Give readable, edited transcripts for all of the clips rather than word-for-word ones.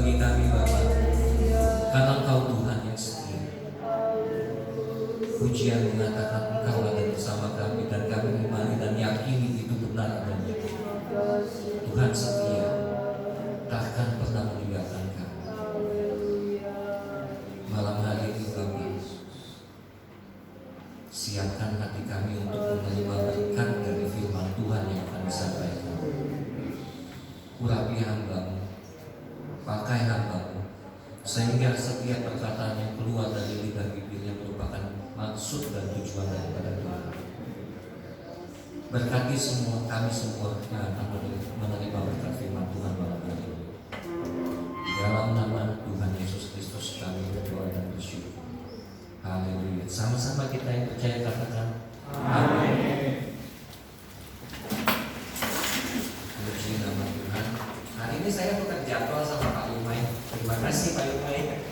bagi kami Bapa, karena Engkau Tuhan yang setia. Pujian mengatakan Engkau ada bersama kami, dan kami imani dan yakini itu benar adanya. Tuhan setia, takkan pernah meninggalkan kami. Malam hari ini Bapa, siapkan hati kami untuk menerima berkat dari firman Tuhan yang akan disampaikan. Urapi hamba-Mu, pakai hamba-Mu, sehingga setiap perkataan yang keluar dari lidah bibirnya merupakan maksud dan tujuan daripada Tuhan. Berkati semua kami semua yang akan menerima berkat firman Tuhan malam hari ini. Dalam nama Tuhan Yesus Kristus kami berdoa dan bersyukur. Haleluya. Sama-sama kita yang percaya katakan amin. Puji nama Tuhan. Hari ini saya bukan jadwal sama Pak Yumai. Terima kasih Pak Yumai.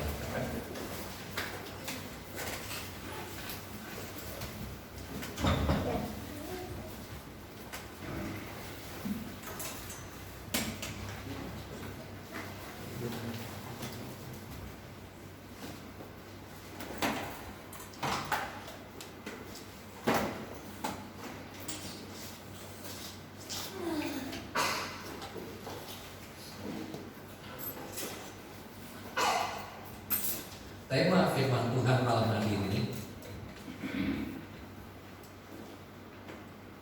Tema firman Tuhan malam hari ini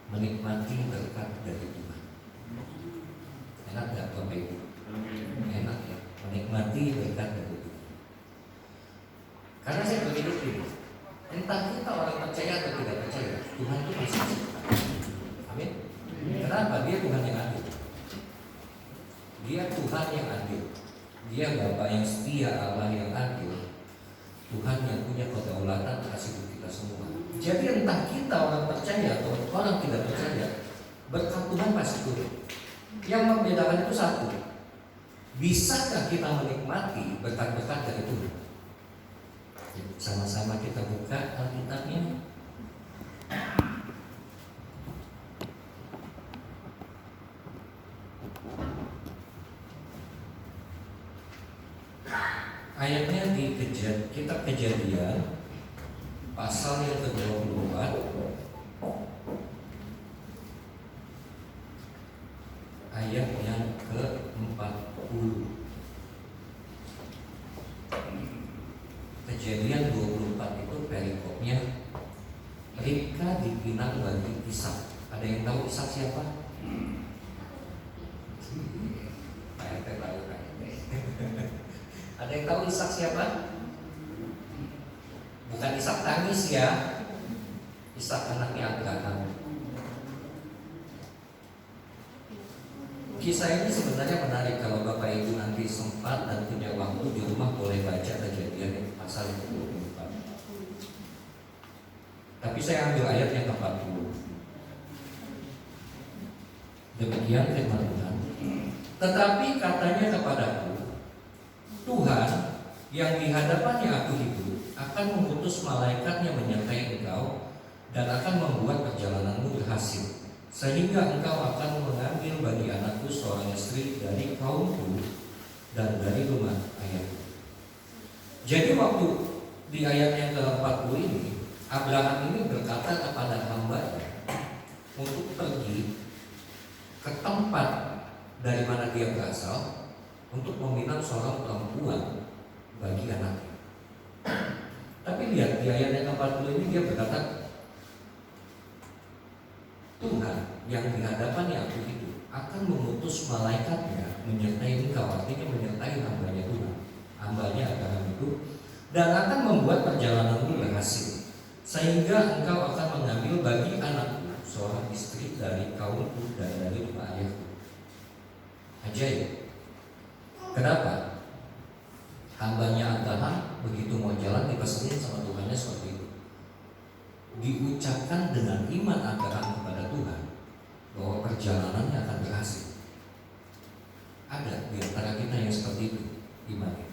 menikmati berkat dari Tuhan. Enak gak Bapak Ibu? Enak ya, menikmati berkat dari Tuhan. Karena saya berhidup ini, entah kita orang percaya atau tidak percaya, Tuhan itu masih setia. Amin. Kenapa? Dia Tuhan yang adil. Dia Tuhan yang adil. Dia Bapa yang setia, Allah yang adil. Tuhan yang punya kedaulatan atas hidup kita semua. Jadi entah kita orang percaya atau orang tidak percaya, berkat Tuhan pasti turun. Yang membedakan itu satu, bisakah kita menikmati berkat-berkat dari Tuhan? Sama-sama kita buka Alkitabnya. Ayatnya di kitab Kejadian pasal yang ke-24 ayat yang ke-40. Kejadian 24 itu perikopnya Ribka dipinang bagi Ishak. Ada yang tahu Ishak siapa? Ada yang tahu Ishak siapa? Bukan Ishak tangis ya, Ishak anaknya Abraham. Kisah ini sebenarnya menarik. Kalau Bapak Ibu nanti sempat dan punya waktu di rumah, boleh baca Kejadian pasal yang ke-24. Tapi saya ambil ayat yang ke-40. Demikian firman Tuhan. Tetapi katanya kepadaku, Tuhan yang di hadapannya aku hidup akan mengutus malaikatnya menyertai engkau dan akan membuat perjalananmu berhasil, sehingga engkau akan mengambil bagi anakku seorang istri dari kaumku dan dari rumah ayahku. Jadi waktu di ayat yang ke-40 ini, Abraham ini berkata kepada hambanya untuk pergi ke tempat dari mana dia berasal untuk meminang seorang perempuan bagi anaknya. Tapi lihat di ayat yang ke-40 ini dia berkata, Tuhan yang di hadapannya aku hidup akan mengutus malaikatnya menyertai engkau, artinya menyertai hambanya Tuhan, hambanya Abraham itu, dan akan membuat perjalananmu berhasil, sehingga engkau akan mengambil bagi anakku seorang istri dari kaumku dan dari rumah ayahku. Ajaib. Kenapa? Hambanya Abraham begitu mau jalan dipesenin sama Tuhannya seperti itu. Diucapkan dengan iman Abraham kepada Tuhan bahwa perjalanannya akan berhasil. Ada di antara kita yang seperti itu imannya.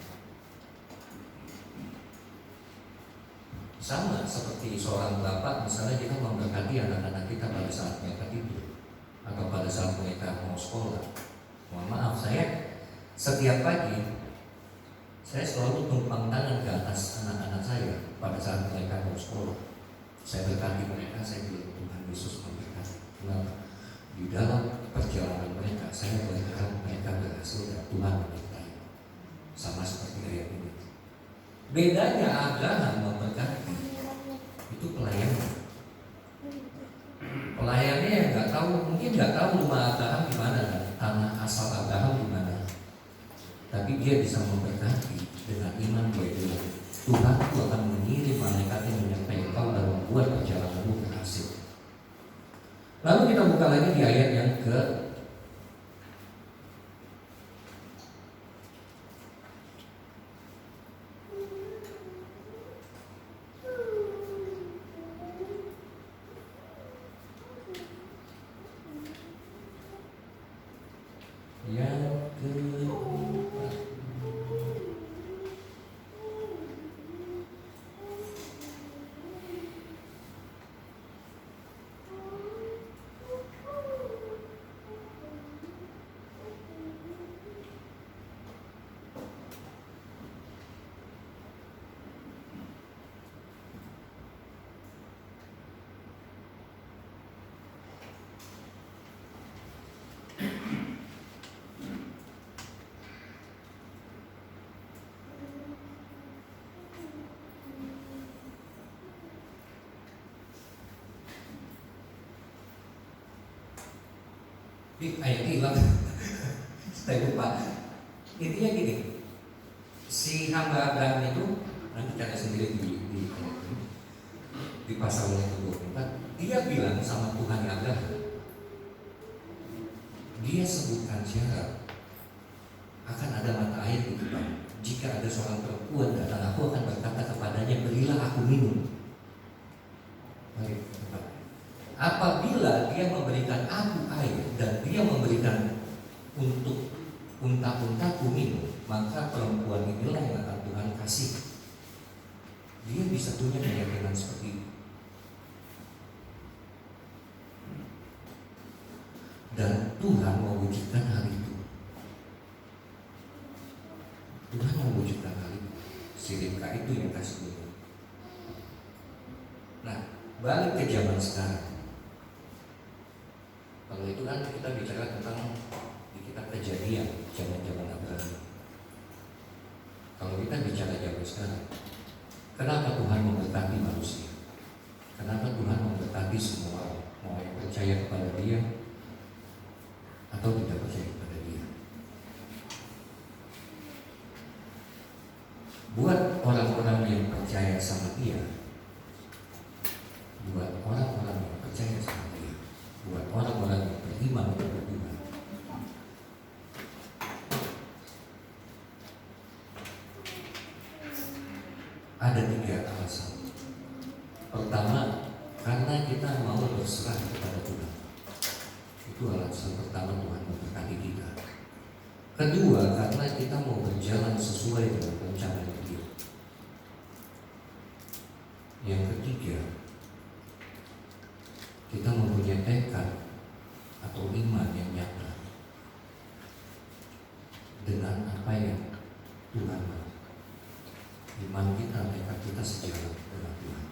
Sama seperti seorang bapak, misalnya kita memberkati anak-anak kita pada saat mereka tidur atau pada saat mereka mau sekolah. Mohon maaf, saya setiap pagi Saya selalu tumpang tangan ke atas anak-anak saya pada saat mereka mau sekolah. Saya berkati mereka, saya bilang Tuhan Yesus memberkati. Kenapa? Di dalam perjalanan mereka, saya berharap mereka berhasil dan Tuhan menyertai. Sama seperti ayat ini. Bedanya Abraham memberkati itu pelayannya. Pelayannya yang nggak tahu, mungkin nggak tahu rumah Abraham di mana, tanah asal Abraham di mana. Tapi dia bisa memberkati dengan iman dia bilang, Tuhan itu akan mengirim malaikat yang menyertai engkau dan membuat perjalananmu berhasil. Lalu kita buka lagi di ayat yang ke ayat hilang. Saya lupa. Intinya gini, si hamba Abraham itu nanti cari sendiri di pasal yang ke-24. Dia bilang sama Tuhan Abraham, dia sebutkan syarat akan ada mata air di depan. Jika ada seorang perempuan datang, aku akan berkata kepadanya, berilah aku minum. Mari. Apabila dia memberikan aku air dan dia memberikan untuk unta-untaku minum, maka perempuan inilah yang akan Tuhan kasih. Dia bisa punya keyakinan seperti itu. Dan Tuhan mewujudkan hal itu. Tuhan mewujudkan hal itu. Si Ribka itu yang kasih minum. Nah, balik ke zaman sekarang. Kalau itu kan kita bicara tentang di kitab Kejadian, zaman-zaman Abraham. Kalau kita bicara zaman sekarang, kenapa Tuhan memberkati manusia? Kenapa Tuhan memberkati semua orang, mau yang percaya kepada Dia atau tidak percaya kepada Dia? Buat orang-orang yang percaya sama Dia, buat orang-orang yang percaya sama Dia, buat orang-orang yang beriman kepada Tuhan, ada 3 alasan. Pertama, karena kita mau berserah kepada Tuhan. Itu alasan pertama Tuhan memberkati kita. Kedua, karena kita mau berjalan sesuai dengan rencana Dia. Yang ketiga, kita mempunyai tekad atau iman yang nyata dengan apa yang Tuhan mau. Iman kita, tekad kita sejalan dengan Tuhan.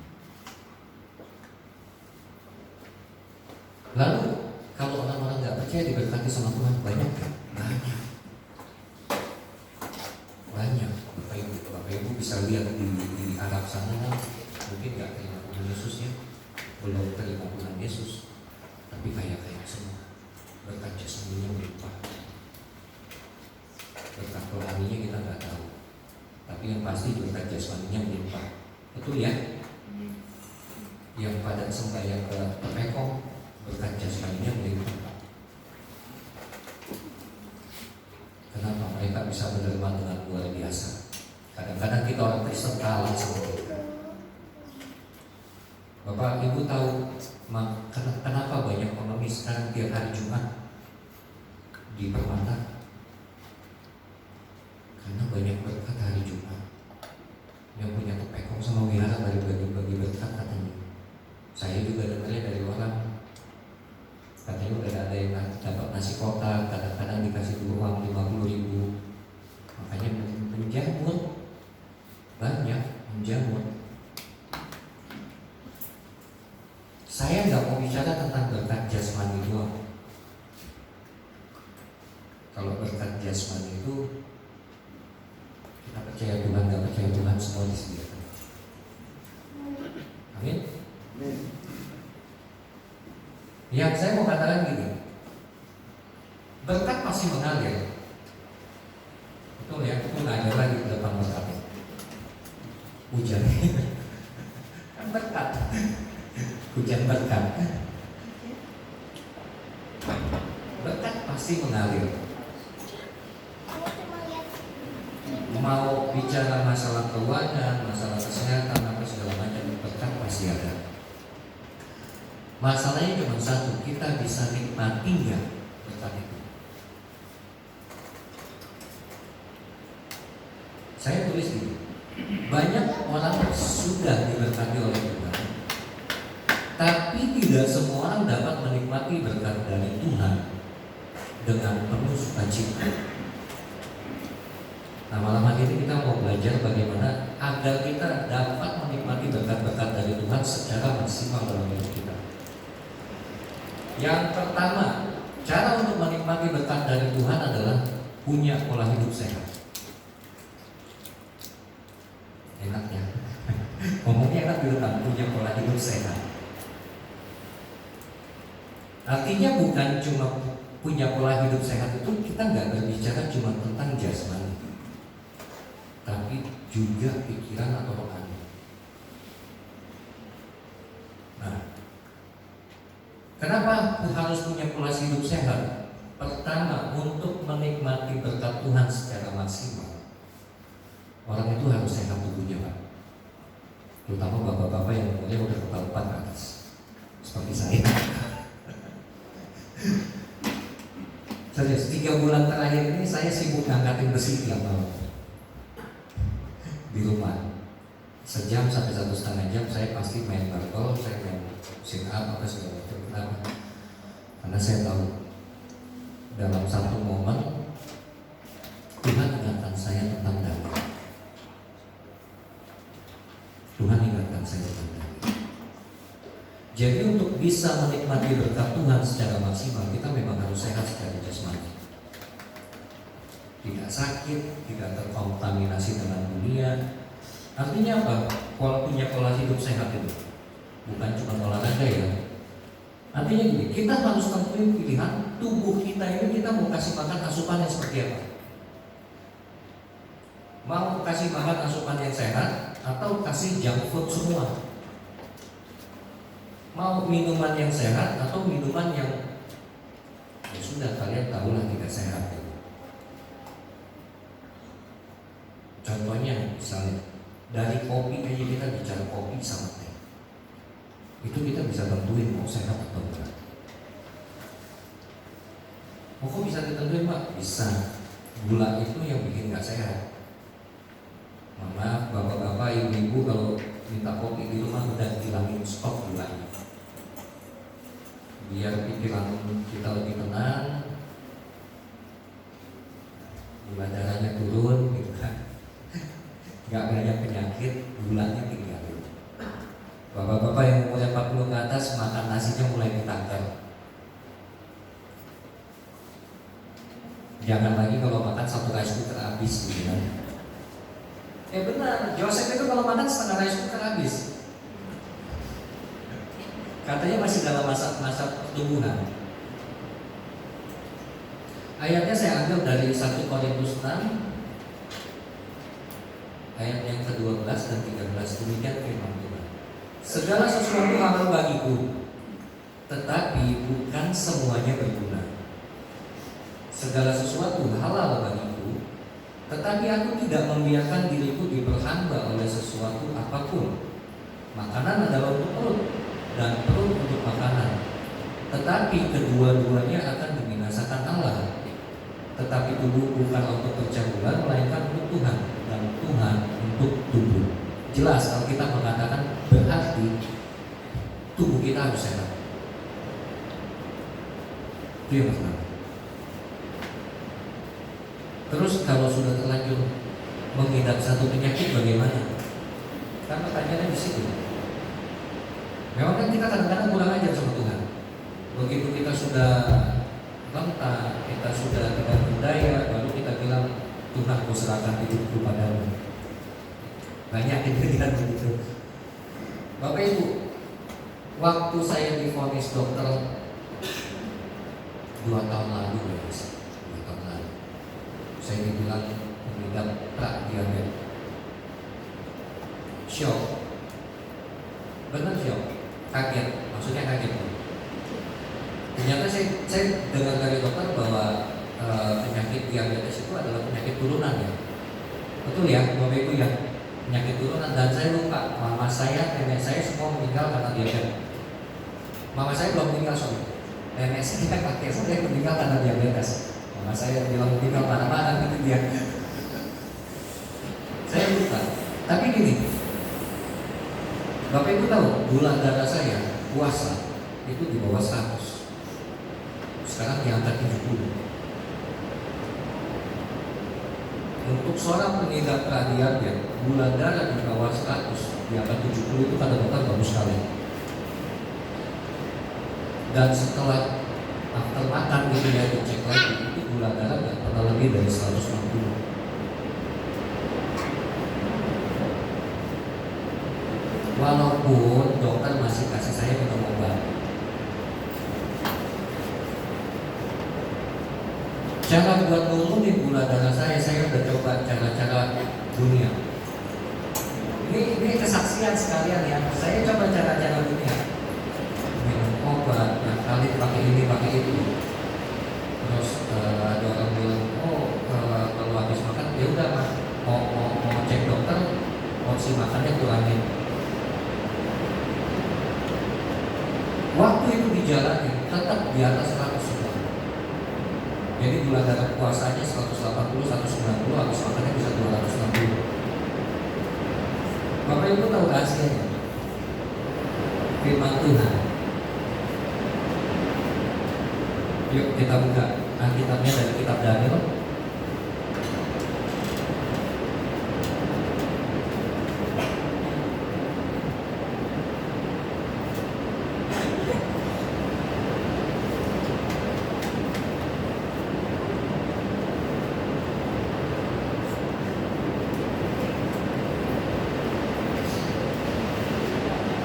Lalu kalau orang-orang nggak percaya diberkati sama Tuhan, banyak kan? Banyak. Bapak Ibu bisa lihat di Arab sana, mungkin nggak terima Tuhan Yesus ya, belum terima Tuhan Yesus, tapi kaya-kaya semua. Berkat jasmaninya melimpah, berkat rohaninya kita nggak tahu, tapi yang pasti berkat jasmaninya melimpah. Betul ya? Yang pada sembahyang ke Pekong, berkat jasmaninya melimpah. Kenapa mereka bisa menerima dengan luar biasa? Kadang-kadang kita orang Kristen kalah sama mereka. Bapak Ibu tahu kenapa banyak pengemis sekarang tiap hari Jumat di Permata? Karena banyak berkat hari Jumat. Yang punya kepekong sama wihara bagi berkat katanya. Saya juga dengarnya dari orang, katanya udah ada yang dapat nasi kotak, kadang-kadang dikasih uang 50.000. Makanya menjamur. menjamur. Saya nggak mau bicara tentang berkat jasmani doang. Kalau berkat jasmani itu kita percaya Tuhan, nggak percaya Tuhan, semua disediakan. Amin. Yang saya mau katakan gini, berkat pasti mengalir. Betul ya, itu nggak ada lagi di depan berkatnya. Hujan, kan berkat, hujan berkat. Berkat pasti mengalir. Mau bicara masalah keuangan, masalah kesehatan, apa segala macam, berkat pasti ada. Masalahnya cuma satu, kita bisa nikmati nggak berkat itu? Saya tulis gini, banyak orang sudah diberkati oleh Tuhan, tapi tidak semua orang dapat menikmati berkat dari Tuhan dengan penuh sukacita. Nah, malam hari ini kita mau belajar bagaimana agar kita dapat menikmati berkat-berkat dari Tuhan secara maksimal dalam hidup kita. Yang pertama, cara untuk menikmati berkat dari Tuhan adalah punya pola hidup sehat. Enak ya, ngomongnya enak gitu kan, punya pola hidup sehat. Artinya bukan cuma punya pola hidup sehat itu, kita nggak berbicara cuma tentang jasmani, tapi juga pikiran atau rohani. Nah, kenapa harus punya pola hidup sehat? Pertama, untuk menikmati berkat Tuhan secara maksimal, orang itu harus sehat tubuhnya, Pak. Terutama bapak-bapak yang umurnya udah kepala 4 ke atas, seperti saya. Serius, 3 bulan terakhir ini saya sibuk ngangkatin besi tiap malam di rumah. Sejam sampai 1,5 jam saya pasti main barbel, saya main sit up apa segala macam. Kenapa? Karena saya tahu dalam satu momen Tuhan ingatkan saya tentang damai. Tuhan ingatkan saya tentang damai. Jadi untuk bisa menikmati berkat Tuhan secara maksimal, kita memang harus sehat secara jasmani. Tidak sakit, tidak terkontaminasi dengan dunia. Artinya apa? Punya pola hidup sehat itu bukan cuma olahraga ya. Artinya gini, kita harus tentuin pilihan tubuh kita ini, kita mau kasih makan asupan yang seperti apa? Mau kasih makan asupan yang sehat atau kasih junk food semua? Mau minuman yang sehat atau minuman yang ya sudah kalian tahulah tidak sehat gitu. Contohnya misalnya dari kopi aja, kita bicara kopi sama teh, itu kita bisa tentuin mau sehat atau enggak. Kok bisa ditentuin, Pak? Bisa. Gula itu yang bikin nggak sehat. Maaf bapak-bapak, ibu-ibu, kalau minta kopi di rumah udah hilangin stok gulanya, biar pikiran kita lebih tenang, gula darahnya turun gitu kan, nggak banyak penyakit, gulanya tinggal. Bapak-bapak yang umurnya 40 ke atas, makan nasinya mulai ditakar. Jangan lagi kalau makan satu rice cooker habis gitu kan. Benar, Joseph itu kalau makan setengah rice cooker habis. Katanya masih dalam masa pertumbuhan. Ayatnya saya ambil dari 1 Korintus 6 ayat yang ke-12 dan 13. Demikian firman Tuhan. Segala sesuatu halal bagiku, tetapi bukan semuanya berguna. Segala sesuatu halal bagiku, tetapi aku tidak membiarkan diriku diperhamba oleh sesuatu apapun. Makanan adalah untuk perut, dan perut untuk makanan. Tetapi kedua-duanya akan dibinasakan Allah. Tetapi tubuh bukan untuk pecah belah, melainkan untuk Tuhan, dan Tuhan untuk tubuh. Jelas kalau kita mengatakan berarti tubuh kita harus sehat. Itu yang pertama. Terus kalau sudah terlanjur mengidap satu penyakit bagaimana? Kan pertanyaannya di situ. Memang kan kita kadang-kadang kurang ajar sama Tuhan. Begitu kita sudah rentan, kita sudah tidak berdaya, baru kita bilang, Tuhan, aku serahkan hidupku padamu. Banyak kejadian begitu. Bapak Ibu, waktu saya divonis dokter 2 tahun lalu, 2 tahun lalu, saya dibilang mengidap diabetes. Shock, benar shock, kaget, maksudnya kaget. Ternyata saya dengar dari dokter bahwa penyakit diabetes itu adalah penyakit turunan ya. Betul ya, Bapak Ibu ya, penyakit turunan. Dan saya lupa, mama saya, nenek saya semua meninggal karena diabetes. Mama saya belum meninggal soalnya. Nenek saya, kakek saya meninggal karena diabetes. Mama saya bilang meninggal mana-mana gitu dia. Saya lupa. Tapi gini, Bapak Ibu tahu, gula darah saya puasa itu di bawah 100. Sekarang di angka 70. Untuk seorang pengidap diabetes, gula darah di bawah 100, di angka 70 itu kadang-kadang bagus sekali. Dan setelah after makan gitu ya, dicek lagi, itu gula darah nggak pernah lebih dari 160. Walaupun dokter masih kasih saya minum obat. Cara buat nurunin gula darah saya udah coba cara-cara dunia. Ini kesaksian sekalian ya. Saya coba cara-cara dunia. Minum obat, yang kali pakai ini, pakai itu. Terus ada orang bilang, kalau habis makan ya udah mas, mau cek dokter, porsi makannya kurangin. Waktu itu dijalani tetap di atas 100 semua. Jadi gula darah puasanya 180, 190, habis makannya bisa 260. Bapak Ibu tahu rahasianya? Firman Tuhan. Yuk kita buka Alkitabnya dari kitab Daniel.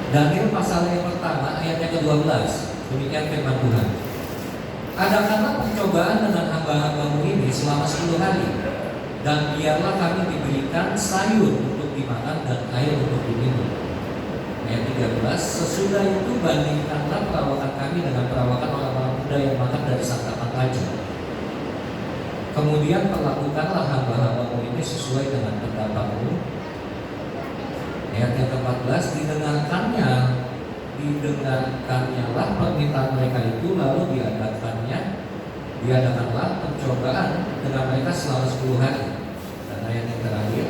Daniel pasal yang pertama ayat yang ke-12. Demikian firman Tuhan. Adakanlah pencobaan dengan hamba-hambamu ini selama 10 hari, dan biarlah kami diberikan sayur untuk dimakan dan air untuk diminum. Ayat 13. Sesudah itu bandingkanlah perawakan kami dengan perawakan orang-orang muda yang makan dari santapan raja. Kemudian perlakukanlah hamba-hambamu ini sesuai dengan pendapatmu. Ayat yang ke-14, didengarkannya lah permintaan mereka itu, lalu diadakanlah pencobaan dengan mereka selama 10 hari. Dan ayat yang terakhir,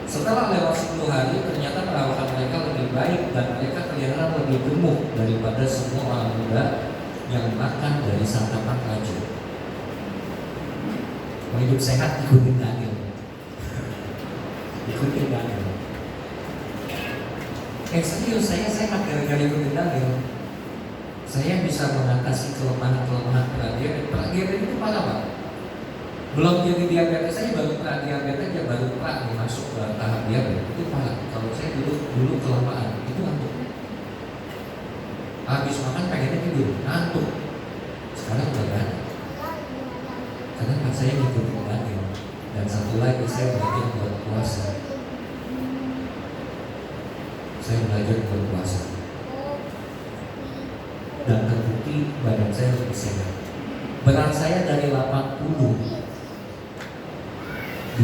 setelah lewat 10 hari ternyata perawakan mereka lebih baik dan mereka kelihatan lebih gemuk daripada semua orang muda yang makan dari santapan raja. Mau hidup sehat, ikutin Daniel. Ikutin Daniel. Serius, saya sehat gara-gara ikutin Daniel. Saya bisa mengatasi kelemahan-kelemahan pradiabetes itu parah Pak. Belum jadi diabetes, saya baru pradiabetes aja, baru masuk ke tahap diabetes itu parah. Kalau saya dulu kelamaan itu ngantuk. Habis makan pengennya tidur, ngantuk. Sekarang udah gak. Karena kan saya ngikutin Daniel. Dan satu lagi saya belajar buat puasa. Saya belajar berpuasa dan terbukti badan saya lebih sehat. Berat saya dari 80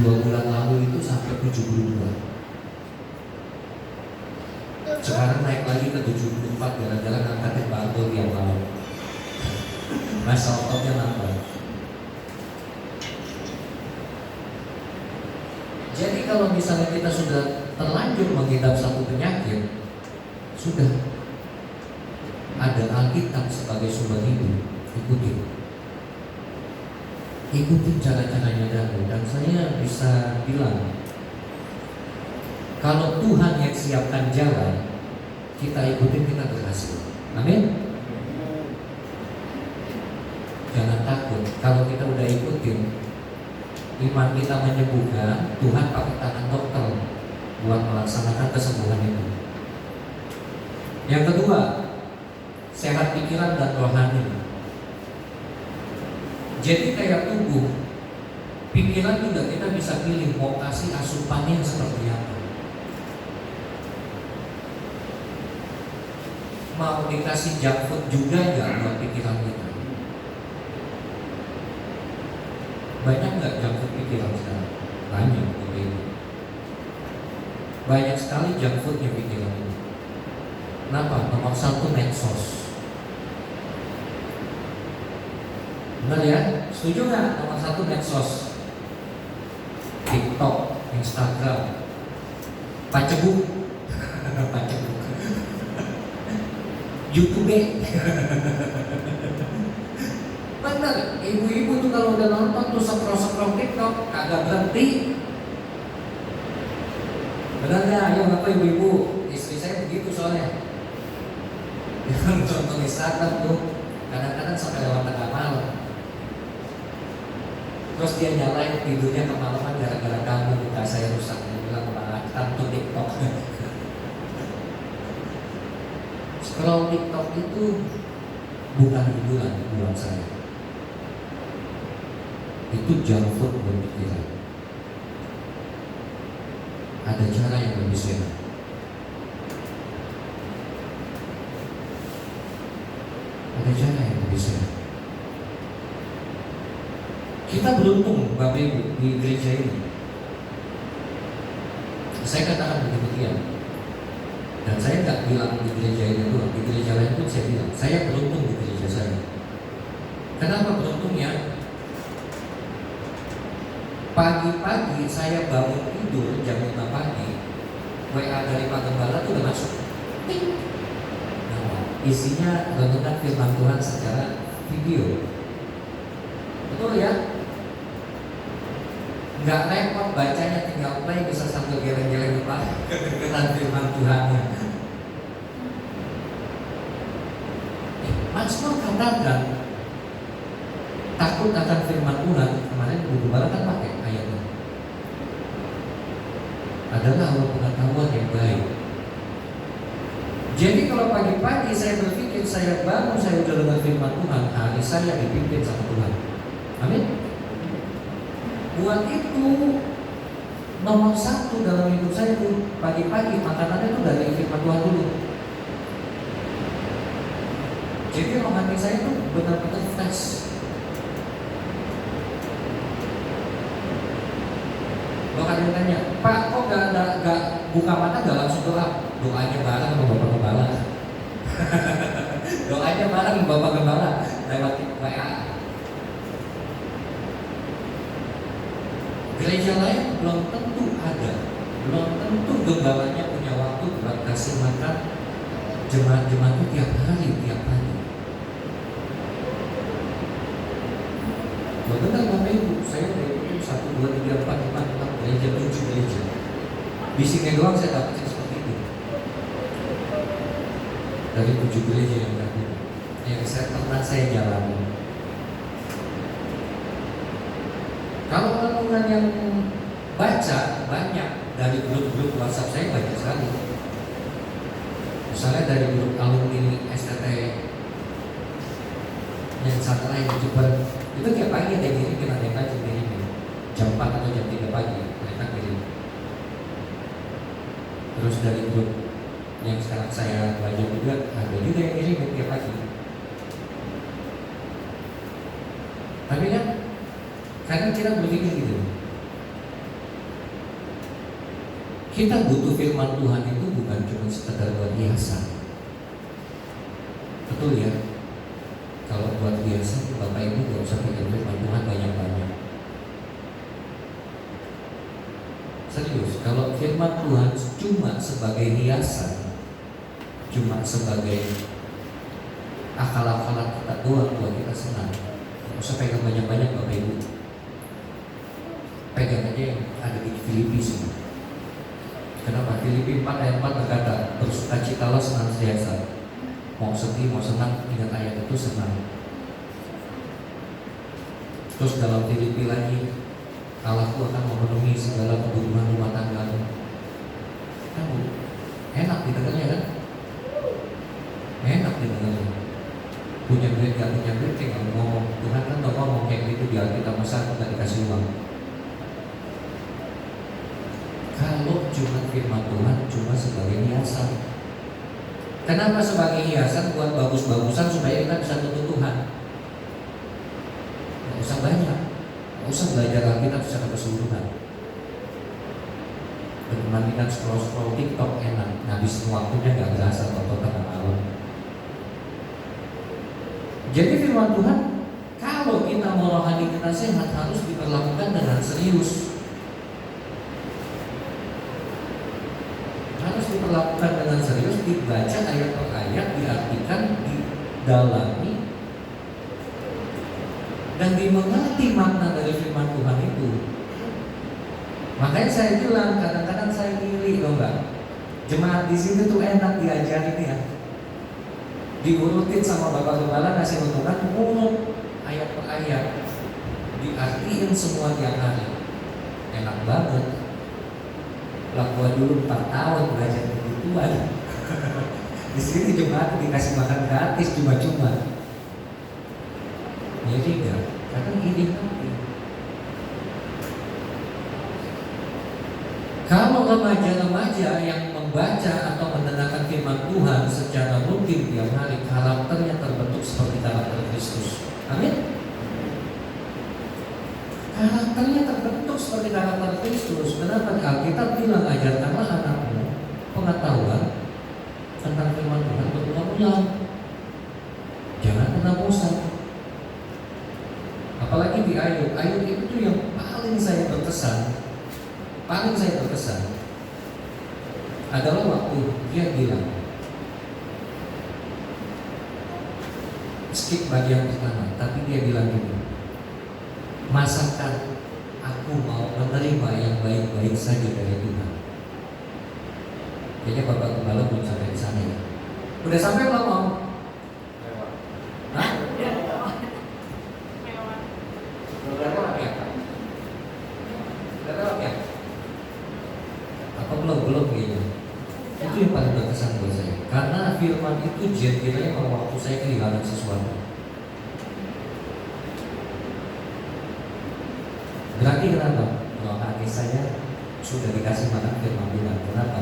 2 bulan lalu itu sampai 72. Sekarang naik lagi ke 74 gara-gara ngangkatin barbel yang lalu. Masa ototnya nambah. Jadi kalau misalnya kita sudah terlanjur mengidap satu penyakit, sudah ada Alkitab sebagai sumber hidup, ikutin cara-caranya Daniel. Dan saya bisa bilang, Kalau Tuhan yang siapkan jalan, kita ikutin, kita berhasil. Amin. Jangan takut. Kalau kita udah ikutin, iman kita menyembuhkan, Tuhan pakai tangan dokter buat melaksanakan kesembuhan itu. Yang kedua, sehat pikiran dan rohani. Jadi kayak tubuh, pikiran juga kita bisa pilih mau kasih asupannya seperti apa. Mau dikasih junk food juga nggak buat pikiran kita? Banyak nggak junk food pikiran sekarang? Banyak, banyak sekali junk foodnya pikiran ini. Kenapa? Nomor satu medsos. Benar ya? Setuju nggak? Nomor satu medsos, TikTok, Instagram, Facebook, Facebook, YouTube. Benar, ibu-ibu tuh kalau udah nonton tuh scroll TikTok kagak berhenti. Benar nggak? Ayo ngaku ibu-ibu, istri saya begitu soalnya. Nonton Instagram tuh kadang-kadang sampai lewat tengah malam. Terus dia nyalain tidurnya kemalaman gara-gara kamu, muka saya rusak. Dia bilang, "Pak, tonton TikTok." Scroll TikTok itu bukan hiburan buat saya. Itu junk food buat pikiran. Ada cara yang lebih sehat. Ada cara yang lebih sehat. Kita beruntung Bapak Ibu di gereja ini. Saya katakan begitu. Dan saya nggak bilang di gereja ini doang, di gereja lain pun saya bilang, saya beruntung di gereja saya. Kenapa beruntungnya? Pagi-pagi saya bangun tidur jam 5 pagi, WA dari Pak Gembala itu udah masuk. Nah, isinya renungan firman Tuhan secara video. Betul ya? Nggak repot bacanya, tinggal play, bisa sambil geleng-geleng kepala kedengeran firman Tuhannya. Mazmur katakan takut akan firman Tuhan. Kemarin Bu Gembala kan pakai ayatnya. Adalah Allah pengetahuan yang baik. Jadi kalau pagi-pagi saya berpikir, saya bangun, saya udah dengar firman Tuhan, hari saya dipimpin sama Tuhan. Amin. Buat itu nomor satu dalam hidup saya itu pagi-pagi makanannya itu dari firman Tuhan dulu. Jadi rohani saya itu benar-benar fresh. Lo kadang tanya, "Pak, kok gak buka mata gak langsung doa?" Doanya bareng sama Bapak Gembala. Doanya bareng sama Bapak Gembala lewat WA. Gereja lain belum tentu ada, belum tentu gembalanya punya waktu buat kasih makan jemaat-jemaat itu tiap hari. Benar Bapak Ibu, saya berikut 1, 2, 3, 4, 5, 6 gereja, 7 gereja. Di sini doang saya dapat seperti itu. Dari 7 gereja yang pernah saya jalani. Kalau renungan yang baca banyak dari grup-grup WhatsApp saya banyak sekali. Misalnya dari grup alumni STT yang satu lain itu tiap pagi ada yang kirim, ada yang pagi kirim jam 4 atau jam 3 pagi mereka kirim. Terus dari grup yang sekarang saya baca juga ada juga yang kirim tiap pagi. Tapi kan kadang kita berpikir gitu, kita butuh firman Tuhan itu bukan cuma sekedar buat hiasan. Betul ya? Kalau buat hiasan, Bapak Ibu gak usah pegang firman Tuhan banyak-banyak. Serius, kalau firman Tuhan cuma sebagai hiasan, cuma sebagai akal-akalan kita doang buat kita senang, gak usah pegang banyak-banyak Bapak Ibu. Pegang aja yang ada di Filipi sini. Kenapa? Filipi 4 ayat 4 berkata, bersukacitalah senantiasa. Mau sedih, mau senang, ingat ayat itu senang. Terus dalam Filipi lagi, Allahku akan memenuhi segala kebutuhan rumah tanggamu. Kan enak didengarnya kan? Enak didengarnya. Punya duit gak punya duit kayak gak ngomong. Tuhan kan udah ngomong kayak gitu di Alkitab, masa kita dikasih uang. Kalau cuma firman Tuhan cuma sebagai hiasan. Kenapa sebagai hiasan? Buat bagus-bagusan supaya kita bisa tuntut Tuhan. Gak usah banyak, gak usah belajar Alkitab secara keseluruhan. Berbandingkan scroll-scroll TikTok enak, ngabisin waktunya gak berasa atau tengah malam. Jadi firman Tuhan, kalau kita mau rohani kita sehat, harus diperlakukan dengan serius. Harus diperlakukan dengan serius, dibaca ayat per ayat, diartikan, didalami, dan dimengerti makna dari firman Tuhan itu. Makanya saya bilang, kadang-kadang saya iri loh Mbak. Jemaat di sini tuh enak diajarin ya. Diurutin sama Bapak Gembala ngasih renungan, urut ayat per ayat, diartiin semua tiap hari. Enak banget. Lah gua dulu 4 tahun belajar begituan. Di sini jemaat dikasih makan gratis cuma-cuma. Jadi enggak, kadang iri hati. Kalau remaja-remaja yang membaca atau mendengarkan firman Tuhan secara rutin tiap hari, karakternya terbentuk seperti karakter Kristus. Amin. Karakternya terbentuk seperti karakter Kristus. Kenapa? Alkitab bilang, ajarkanlah anakmu pengetahuan tentang firman Tuhan berulang-ulang. Jangan pernah bosan. Apalagi di Ayub. Ayub itu yang paling saya berkesan. Adalah waktu dia bilang, skip bagian pertama, tapi dia bilang gini, masakan aku mau menerima yang baik-baik saja dari Tuhan. Kayaknya Bapak Gembala belum sampai di sana ya. Udah sampai belum mau? Hah? Udah lewat ya? Udah lewat ya? Apa belum kayaknya? Itu yang paling berkesan buat saya. Karena firman itu jendelanya kalau waktu saya kehilangan sesuatu. Berarti kenapa? Rohani saya sudah dikasih makan firman Tuhan. Kenapa?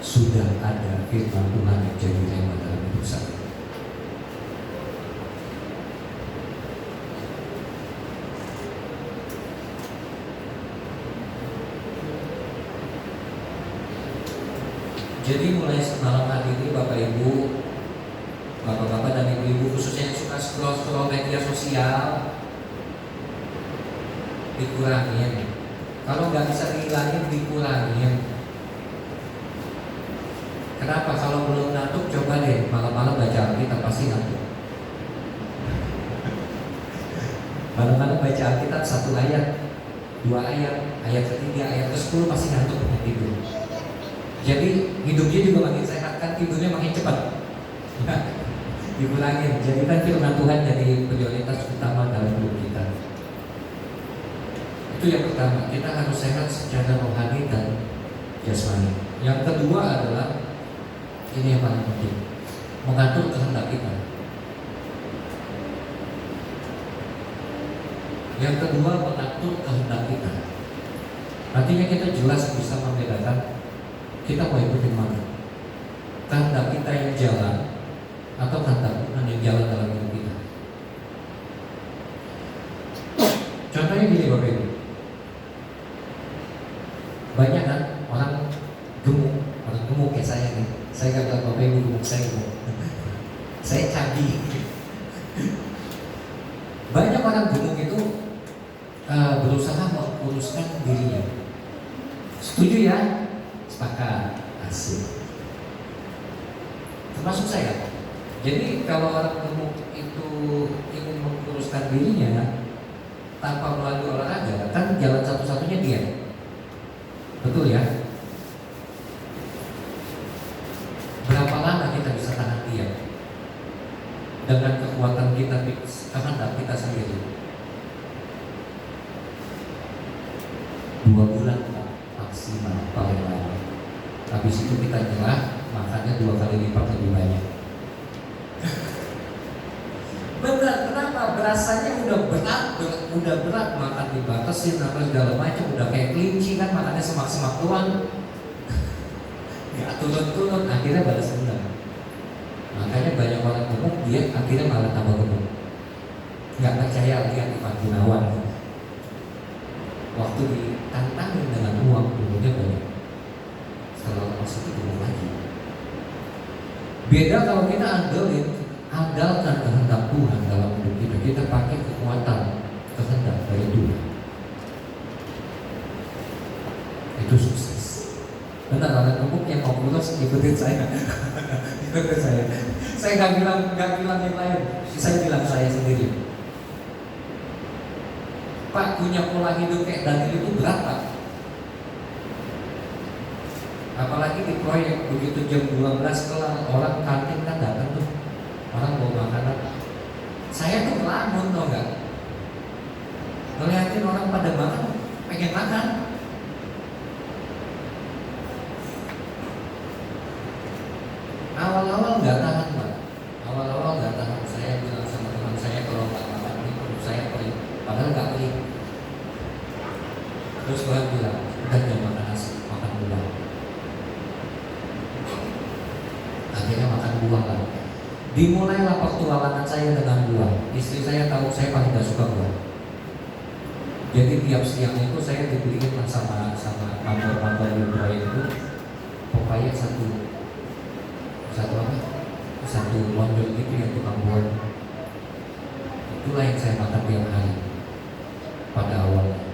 Sudah ada firman Tuhan yang jadi rema dalam hidup saya. Jadi mulai malam hari ini Bapak Ibu, Bapak-bapak dan Ibu-ibu khususnya yang suka scroll media sosial, dikurangin. Kalau nggak bisa dihilangin, dikurangin. Kenapa? Kalau belum ngantuk, coba deh malam-malam baca Alkitab, pasti ngantuk. Malam-malam baca Alkitab 1 ayat, 2 ayat, ayat ketiga, ayat ke-10 pasti ngantuk untuk tidur. Jadi hidupnya juga makin sehat, kan tidurnya makin cepat. Dikurangin. Jadikan firman Tuhan jadi prioritas utama dalam hidup kita. Itu yang pertama, kita harus sehat secara rohani dan jasmani. Yang kedua adalah, ini yang paling penting, mengatur kehendak kita. Yang kedua, mengatur kehendak kita. Artinya kita jelas bisa membedakan kita mau ikutin mana, kehendak kita yang jalan atau kehendak Tuhan yang jalan dalam hidup kita. Contohnya gini Bapak Ibu, banyak kan orang gemuk kayak saya nih. Saya kata Bapak Ibu gemuk, saya gemuk. Saya cabi. Banyak orang gemuk itu berusaha menguruskan dirinya. Setuju ya? Sepakat, asik. Termasuk saya. Jadi kalau orang gemuk itu ingin menguruskan dirinya tanpa melalui olahraga, kan jalan satu-satunya diet. Betul ya? 2 bulan Pak, maksimal paling lama. Habis itu kita nyerah, makannya 2 kali lipat lebih banyak. Benar, kenapa? Berasanya udah berat makan dibatasin apa segala macam, udah kayak kelinci kan, makannya semak-semak doang. Nggak turun-turun, akhirnya balas dendam. Makanya banyak orang gemuk, dia akhirnya malah tambah gemuk. Nggak percaya, lihat Ivan Gunawan. Waktu ditantangin dengan uang, dulunya banyak. Setelah masuk itu gemuk lagi. Beda kalau kita andalkan kehendak Tuhan dalam hidup kita. Kita pakai kekuatan kehendak dari Tuhan. Itu sukses. Benar, orang gemuk yang mau kurus ikutin saya. Ikutin saya. Saya nggak bilang yang lain. Saya bilang saya sendiri. Pak, punya pola hidup kayak Daniel itu berat Pak. Apalagi di proyek, begitu jam 12 kelar, orang kantin kan datang tuh, orang bawa makanan. Saya tuh ngelamun tau gak, ngeliatin orang pada makan, pengen makan. Awal-awal gak tahan Pak, awal-awal gak tahan. Saya bilang sama teman saya, kalau gak makan ini perut saya perih, padahal gak perih. Terus Tuhan bilang, udah jangan makan nasi, makan buah. Akhirnya makan buah lah. Dimulailah petualangan saya dengan buah. Istri saya tahu saya paling gak suka buah. Jadi tiap siang itu saya dibeliin sama kantor-kantor di proyek itu pokoknya satu lonjong gitu yang tukang buah. Itulah yang saya makan tiap hari pada awalnya.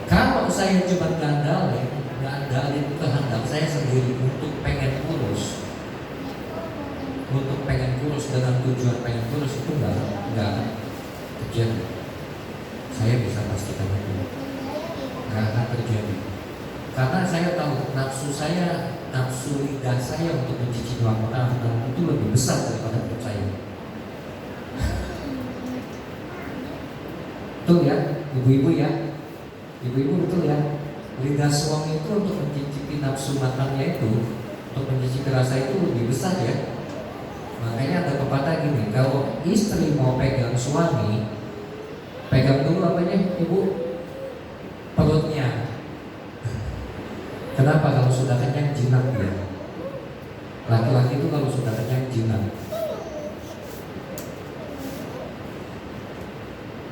Kalau saya cuma ngandalin kehendak saya sendiri untuk pengen kurus dengan tujuan pengen kurus, itu nggak terjadi. Saya bisa pastikan itu nggak akan terjadi, karena saya tahu nafsu lidah saya untuk mencicipi makanan itu lebih besar daripada perut saya. Betul ya, ibu-ibu ya. Ibu-ibu betul ya, lidah suami itu untuk mencicipi nafsu makannya itu, untuk mencicipi rasa itu lebih besar ya. Makanya ada pepatah gini, kalau istri mau pegang suami, pegang dulu apanya ibu? Perutnya. Kenapa? Kalau sudah kenyang jinak dia. Laki-laki itu kalau sudah kenyang jinak.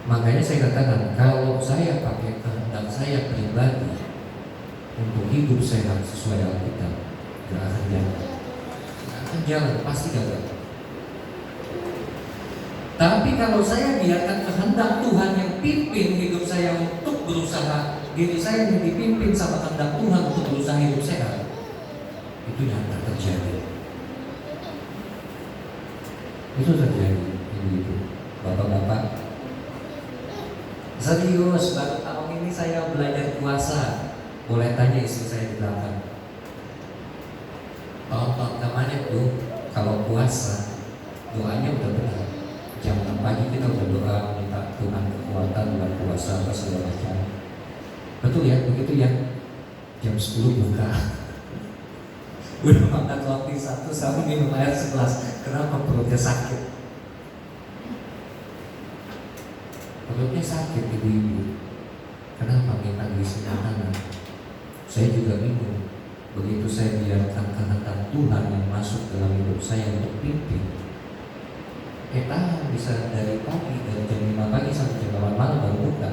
Makanya saya katakan, kalau saya pakai kehendak saya pribadi untuk hidup sehat sesuai Alkitab, gak akan jalan. Gak akan jalan, pasti gagal. Tapi kalau saya biarkan kehendak Tuhan yang pimpin hidup saya untuk berusaha, diri saya yang dipimpin sama kehendak Tuhan untuk berusaha hidup sehat, itu nyata terjadi. Itu terjadi, ibu-ibu, bapak-bapak. Serius, baru tahun ini saya belajar puasa. Boleh tanya istri saya di belakang. Tahun-tahun kemarin tuh, kalau puasa, doanya udah benar. Jam 6 pagi kita udah doa, minta Tuhan kekuatan buat puasa apa segala macam. Betul ya, begitu ya. Jam 10 buka. Udah makan roti 1 sama minum air 11. Kenapa perutnya sakit? Perutnya sakit ibu-ibu. Kenapa minta diisi makanan? Saya juga bingung. Begitu saya biarkan kehendak Tuhan yang masuk dalam hidup saya untuk pimpin, tahan bisa dari jam 5 pagi sampai jam 8 malam baru buka.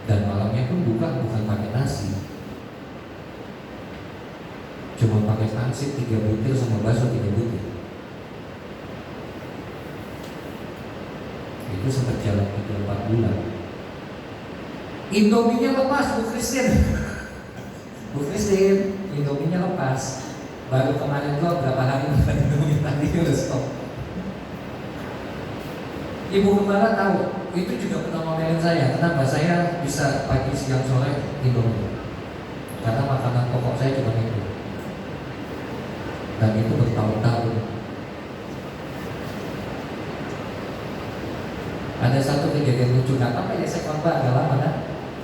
Dan malamnya pun buka bukan pakai nasi, cuma pakai pangsit 3 butir sama bakso 3 butir. Itu sempat jalan 3-4 bulan. Indominya lepas Bu Christine. Bu Christine, Indominya lepas. Baru kemarin gua berapa hari makan Indomie tadi udah stop. Ibu Gembala tahu, itu juga pernah ngomelin saya. Kenapa saya bisa pagi, siang, sore Indomie? Karena makanan pokok saya cuma itu. Dan itu bertahun-tahun. Ada satu kejadian lucu, nggak apa-apa ya, saya khotbah agak lama kan,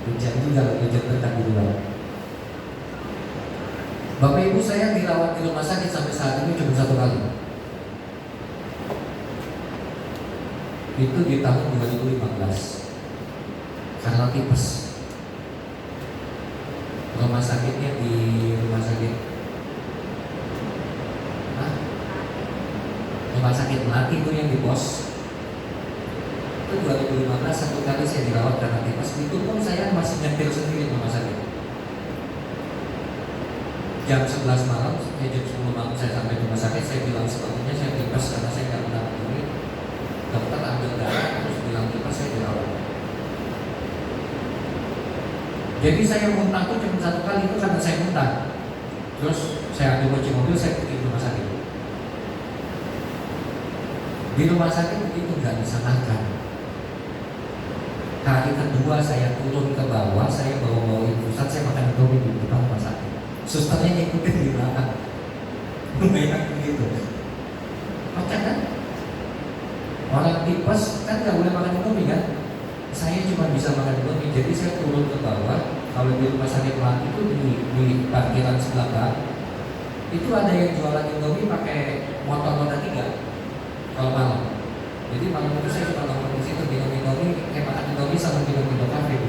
hujan juga, hujan berkat di luar. Bapak Ibu, saya dirawat di rumah sakit sampai saat ini cuma 1 kali. Itu di tahun 2015 karena tipes. Rumah sakitnya di rumah sakit Melati itu yang di pos. Itu 2015 1 kali saya dirawat karena tipes. Itu pun saya masih nyetir sendiri di rumah sakit. Jam 11 malam, jam 10 malam saya sampai di rumah sakit. Saya bilang sepertinya saya tipes karena saya nggak pernah begini. Dokter ambil darah terus bilang tipes, saya dirawat. Jadi saya muntah tuh cuma 1 kali, itu karena saya muntah. Terus saya ambil kunci mobil, saya pergi ke rumah sakit. Di rumah sakit itu nggak bisa makan. Hari kedua saya turun ke bawah, saya bawa-bawain pusat, saya makan indomie di depan rumah sakit. Susternya ngikutin di belakang. Lumayan begitu. Makan kan? Orang tipes kan nggak boleh makan indomie kan? Saya cuma bisa makan indomie, jadi saya turun ke bawah. Kalau di rumah sakit Melati itu di parkiran sebelah bawah, itu ada yang jualan indomie pakai motor roda 3 kalau malam. Jadi malam itu saya cuma nongkrong di situ, minum indomie, makan indomie sama minum kafe.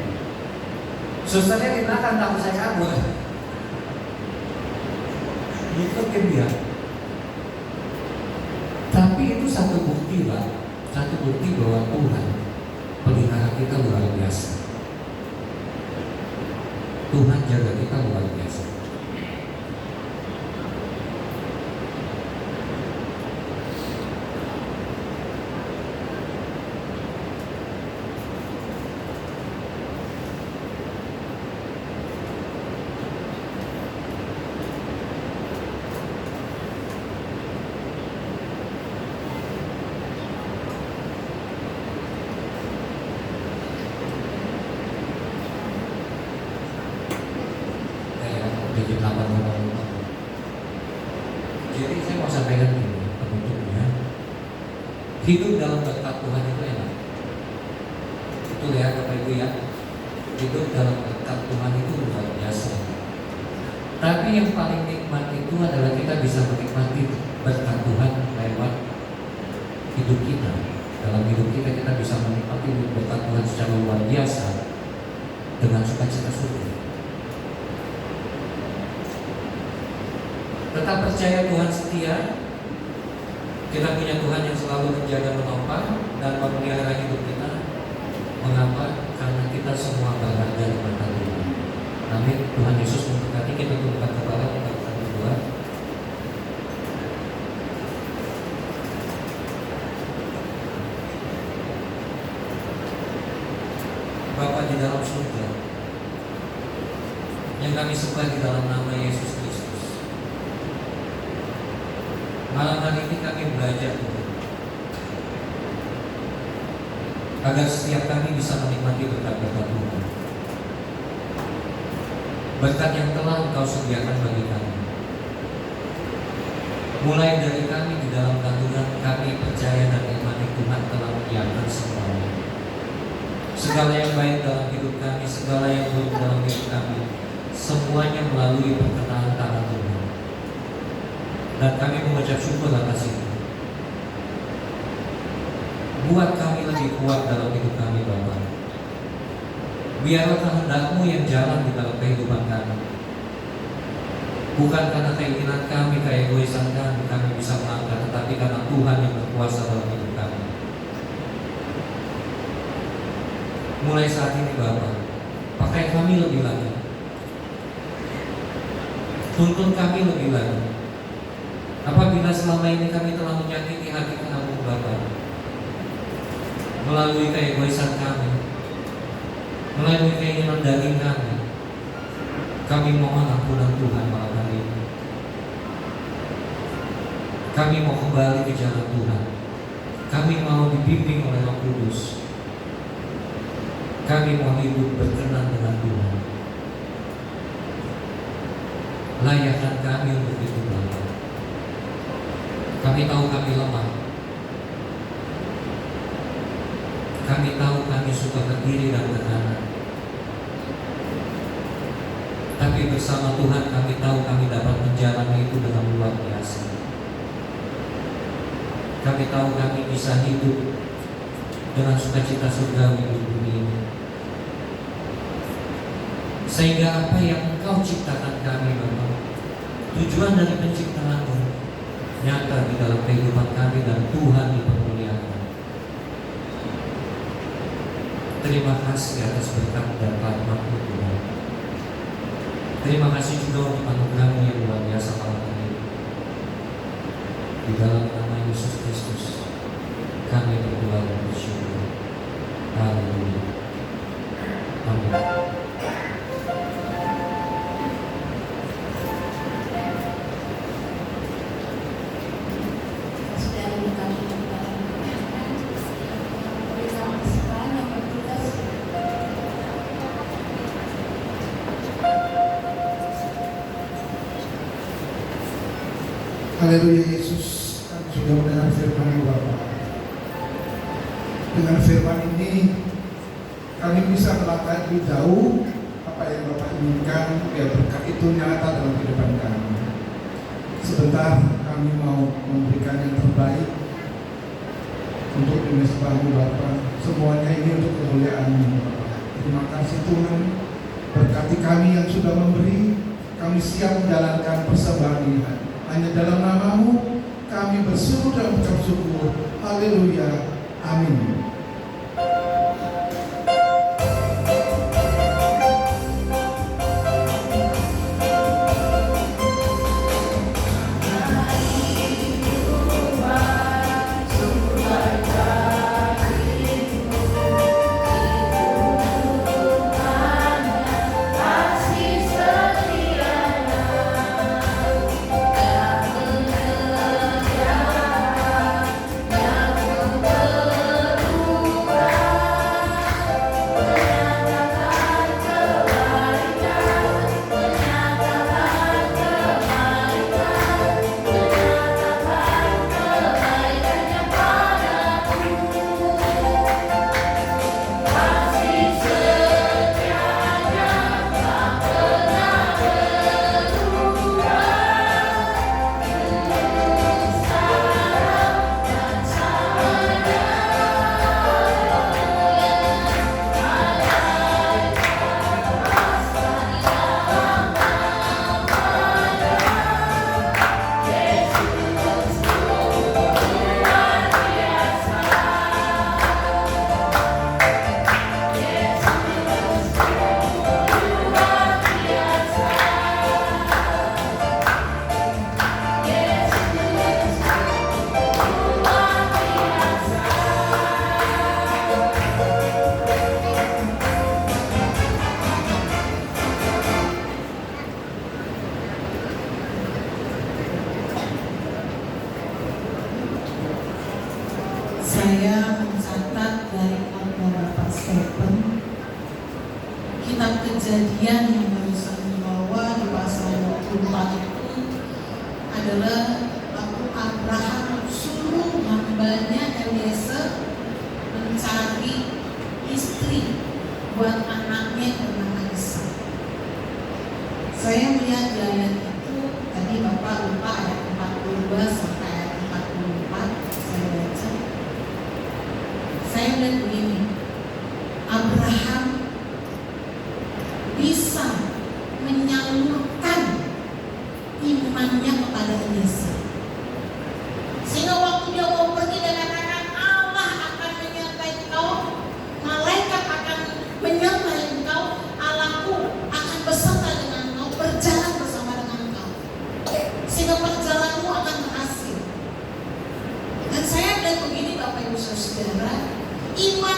Susternya di belakang takut saya kabur. Ngikutin dia. Tapi itu satu bukti Pak, satu bukti bahwa Tuhan pelihara kita luar biasa. Tuhan jaga kita luar biasa. Jadi saya mau sampaikan ini penutupnya. Hidup dalam berkat Tuhan itu enak. Itu ya Bapak Ibu ya. Hidup dalam berkat Tuhan itu luar biasa. Tapi yang paling nikmat itu adalah kita bisa menikmati berkat Tuhan lewat hidup kita. Dalam hidup kita bisa menikmati berkat Tuhan secara luar biasa dengan sukacita syukur. Tetap percaya Tuhan setia. Kita punya Tuhan yang selalu menjaga, menopang dan memelihara hidup kita. Mengapa? Karena kita semua berharga di mata Tuhan. Amin. Tuhan Yesus memberkati. Kita tundukkan kepala, kita berdoa. Bapa di dalam surga, yang kami sembah di dalam nama Yesus Kristus. Malam hari ini kami belajar Tuhan, agar setiap kami bisa menikmati berkat-berkat Tuhan. Berkat yang telah Engkau sediakan bagi kami. Mulai dari kami di dalam kandungan, kami percaya dan imani Tuhan telah menyiapkan semuanya. Segala yang baik dalam hidup kami, segala yang buruk dalam hidup kami, semuanya melalui perkenan tangan Tuhan. Dan kami mengucap syukur atas itu. Buat kami lebih kuat dalam hidup kami Bapa. Biarlah kehendak-Mu yang jalan di dalam kehidupan kami. Bukan karena keinginan kami, keegoisan kami bisa melangkah, tetapi karena Tuhan yang berkuasa dalam hidup kami. Mulai saat ini Bapa, pakai kami lebih lagi. Tuntun kami lebih lagi. Apabila selama ini kami telah menyakiti hati Kamu Bapa, melalui keegoisan kami, melalui keinginan daging kami mohon ampunan Tuhan malam hari ini. Kami mau kembali ke jalan Tuhan. Kami mau dibimbing oleh Roh Kudus. Kami mau hidup berkenan dengan Tuhan. Layakkan kami untuk itu Bapa. Kami tahu kami lemah. Kami tahu kami suka ke kiri dan ke kanan, tapi bersama Tuhan kami tahu kami dapat menjalani itu dengan luar biasa. Kami tahu kami bisa hidup dengan sukacita surgawi di bumi ini, sehingga apa yang Engkau ciptakan kami, Bapa, tujuan dari penciptaan-Mu nyata di dalam kehidupan kami dan Tuhan dipermuliakan. Terima kasih atas berkat dan rahmat-Mu, Tuhan. Terima kasih juga untuk anugerah-Mu yang luar biasa malam ini. Di dalam nama Yesus Kristus kami berdoa dan bersyukur. Haleluya. Amin. Haleluya. Yesus, kami sudah mendengar firman Bapa. Dengan firman ini kami bisa melangkah lebih jauh apa yang Bapak inginkan, biar berkat itu nyata dalam kehidupan kami. Sebentar kami mau memberikan yang terbaik untuk mesbah-Mu Bapa. Semuanya ini untuk kemuliaan-Mu Bapa. Terima kasih Tuhan, berkati kami yang sudah memberi. Kami siap menjalankan persembahan ini. Hanya dalam nama-Mu kami bersyukur dan mengucap syukur. Haleluya. Amin. Saya mencatat dari khotbah Bapak Stephen, kitab Kejadian yang barusan dibawa di pasal 24 itu adalah waktu Abraham suruh hambanya Eliezer mencari istri buat anaknya yang bernama Ishak. Saya melihat di ayat itu, tadi Bapak lupa ayat 42 sampai ayat 44, saya baca. Saya melihat begini, Abraham bisa menyalurkan imannya kepada Eliezer, sehingga waktu dia mau pergi dan katakan Allah akan menyertai engkau, malaikat akan menyertai engkau, Allahku akan beserta dengan engkau, berjalan bersama dengan engkau, sehingga perjalananmu akan berhasil. Dan saya melihat begini Bapak Ibu Saudara, iman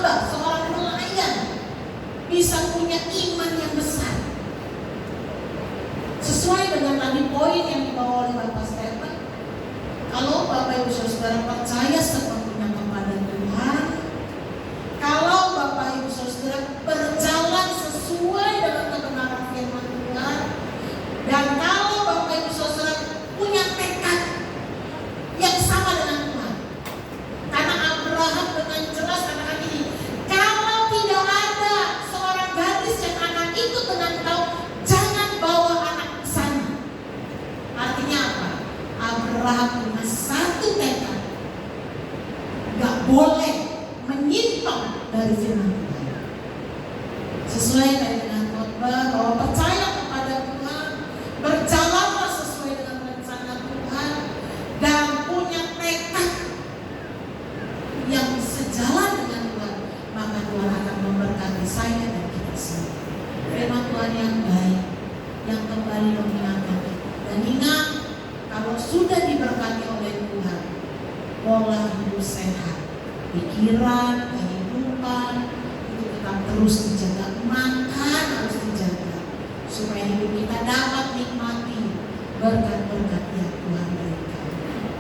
hamba, seorang pelayan bisa punya iman yang besar. Sesuai dengan tadi poin yang dibawa oleh Bapak Stephen, kalau Bapak Ibu Saudara percaya sepenuhnya kepada Tuhan, kalau Bapak Ibu Saudara berjalan sesuai dengan kebenaran firman Tuhan, dan kalau Bapak Ibu Saudara punya tekad yang sama dengan Tuhan. Karena Abraham dengan jelas katakan ini, kalau tidak ada seorang gadis yang akan ikut dengan kau, jangan bawa anak ke sana. Artinya apa? Abraham punya satu tekad, gak boleh menyimpang dari firman Tuhan. Sesuai dengan khotbah bahwa percaya kepada Tuhan, berjalanlah sesuai dengan rencana Tuhan, dan punya tekad yang sejalan dengan Tuhan, maka Tuhan akan memberkati saya dan kita semua. Firman Tuhan yang baik, yang kembali mengingatkan kita. Dan ingat, kalau sudah diberkati oleh Tuhan, pola hidup sehat, pikiran, kehidupan itu tetap terus dijaga, makan harus dijaga supaya hidup kita dapat nikmati berkat-berkat yang Tuhan berikan.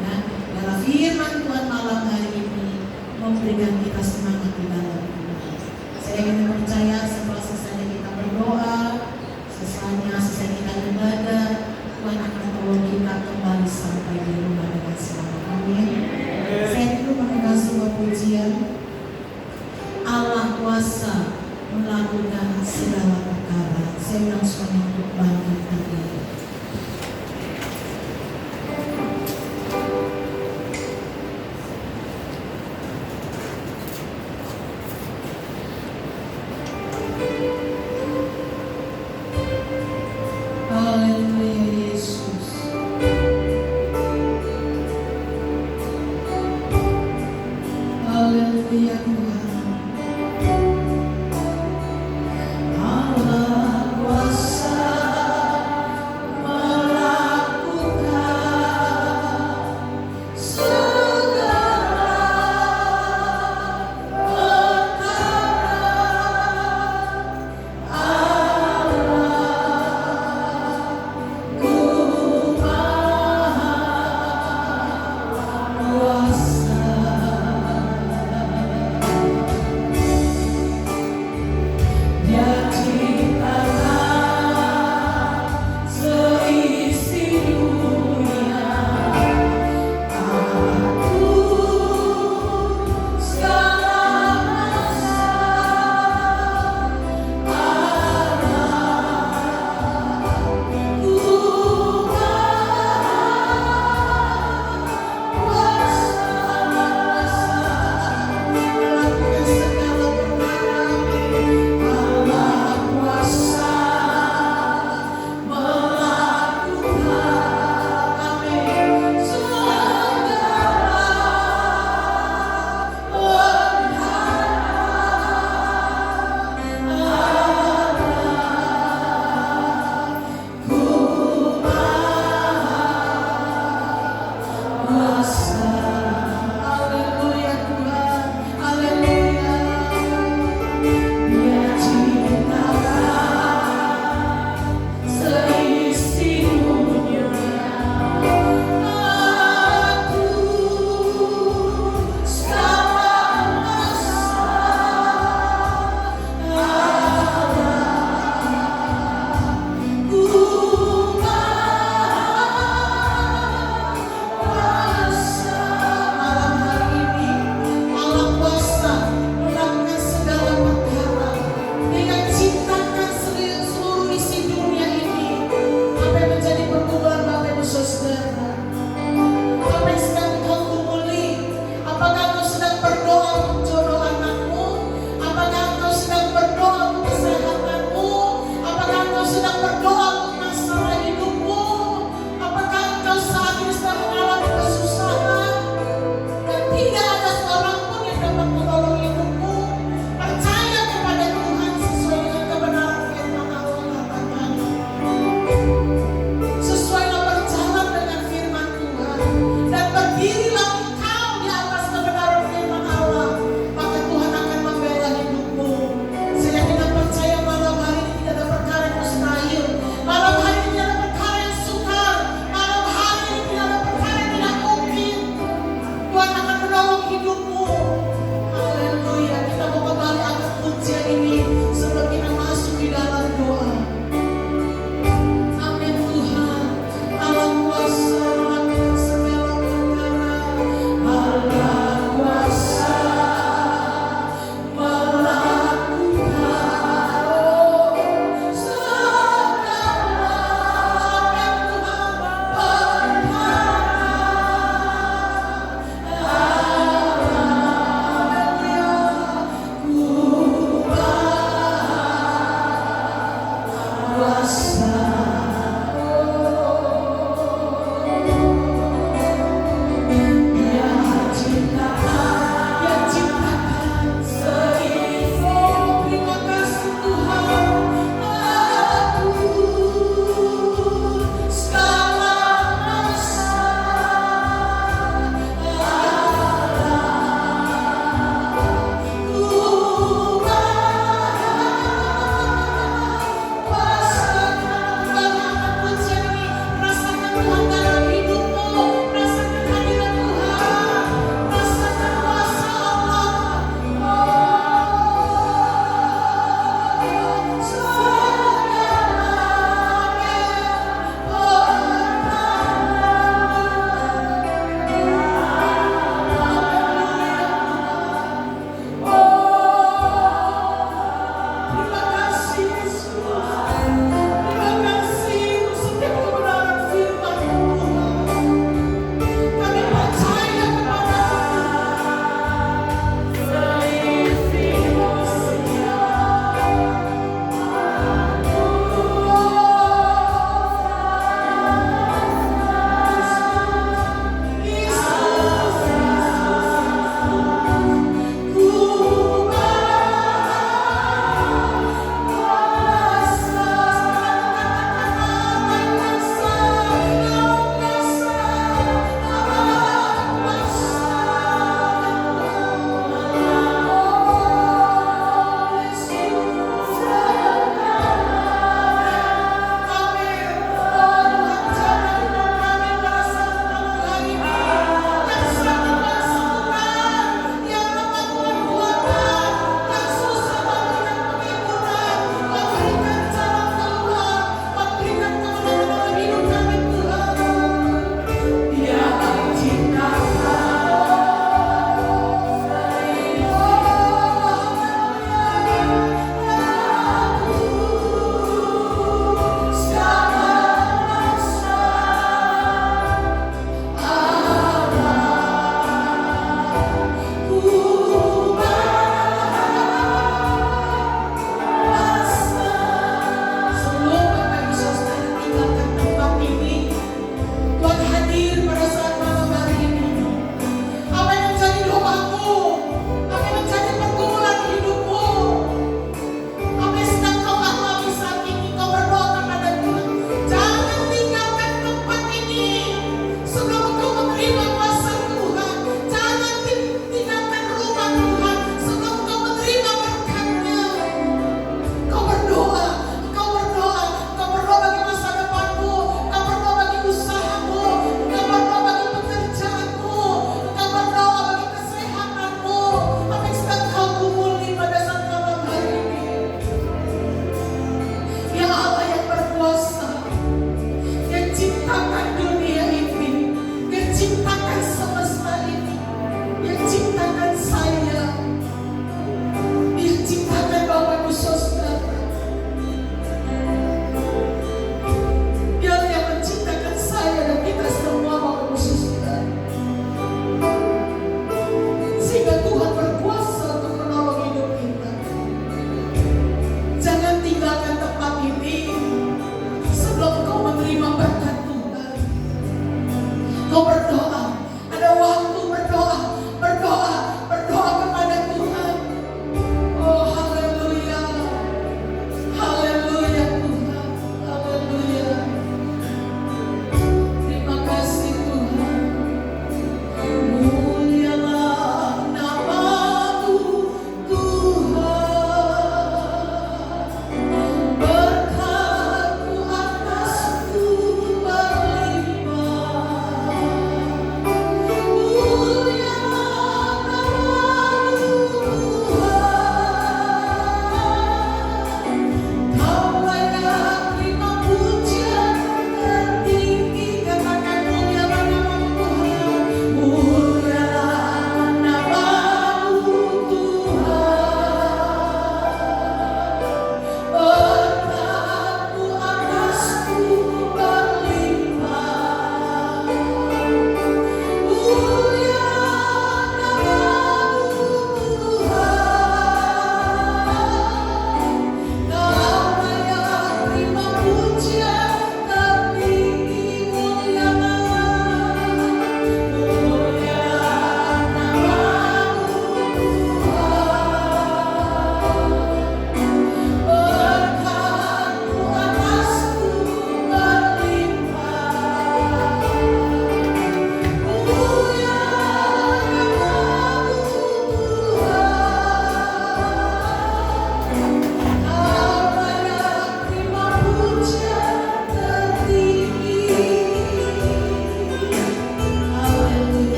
Ya, dalam firman Tuhan malam hari ini memberikan kita semangat di dalam Tuhan. Saya ingin percaya setelah selesai kita berdoa, selesai kita ibadah, Tuhan akan tolong kita kembali sampai di rumah dengan selamat. Amin. Saya dulu mendengar sebuah pujian, Allah kuasa melakukan segala perkara. Saya undang semua untuk bangkit berdiri. Haleluya Yesus. Haleluya Tuhan. Allah kuasa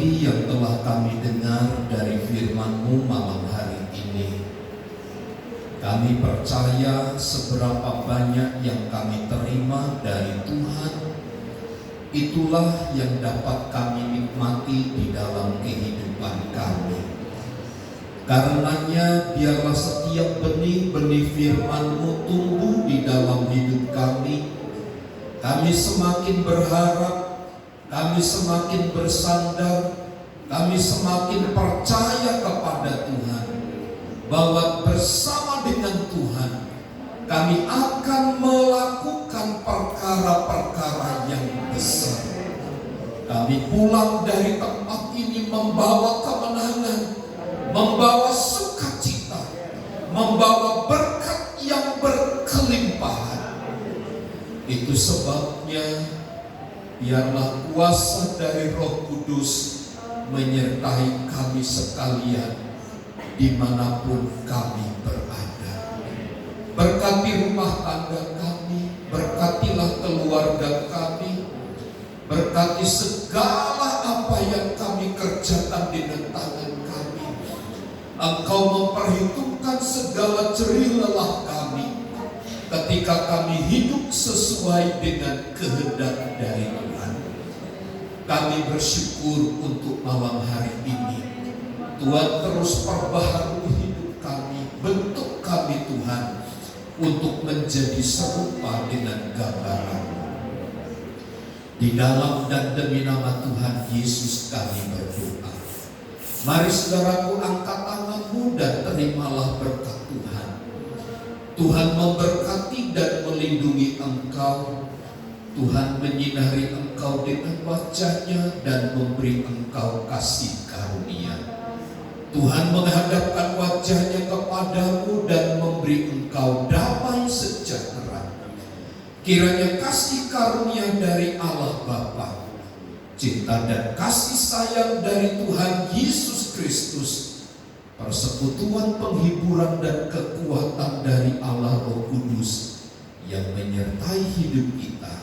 Seperti yang telah kami dengar dari firman-Mu malam hari ini, kami percaya seberapa banyak yang kami terima dari Tuhan, itulah yang dapat kami nikmati di dalam kehidupan kami. Karenanya biarlah setiap benih-benih firman-Mu tumbuh di dalam hidup kami. Kami semakin berharap, kami semakin bersandar, kami semakin percaya kepada Tuhan, bahwa bersama dengan Tuhan kami akan melakukan perkara-perkara yang besar. Kami pulang dari tempat ini membawa kemenangan, membawa sukacita, membawa berkat yang berkelimpahan. Itu sebabnya biarlah kuasa dari Roh Kudus menyertai kami sekalian dimanapun kami berada. Berkati rumah tangga kami, berkatilah keluarga kami, berkati segala apa yang kami kerjakan dengan tangan kami. Engkau memperhitungkan segala jerih lelah kami ketika kami hidup sesuai dengan kehendak dari Tuhan. Kami bersyukur untuk malam hari ini. Tuhan terus perbaharui hidup kami, bentuk kami Tuhan, untuk menjadi serupa dengan gambaran. Di dalam dan demi nama Tuhan Yesus kami berdoa. Mari saudaraku, angkat tanganmu dan terimalah berkat Tuhan. Tuhan memberkati dan melindungi engkau. Tuhan menyinari engkau dengan wajah-Nya dan memberi engkau kasih karunia. Tuhan menghadapkan wajah-Nya kepadamu dan memberi engkau damai sejahtera. Kiranya kasih karunia dari Allah Bapa, cinta dan kasih sayang dari Tuhan Yesus Kristus, persekutuan penghiburan dan kekuatan dari Allah Roh Kudus yang menyertai hidup kita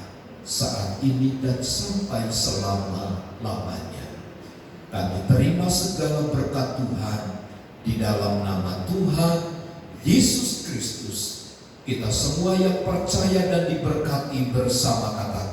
saat ini dan sampai selama-lamanya. Kami terima segala berkat Tuhan di dalam nama Tuhan Yesus Kristus. Kita semua yang percaya dan diberkati bersama kata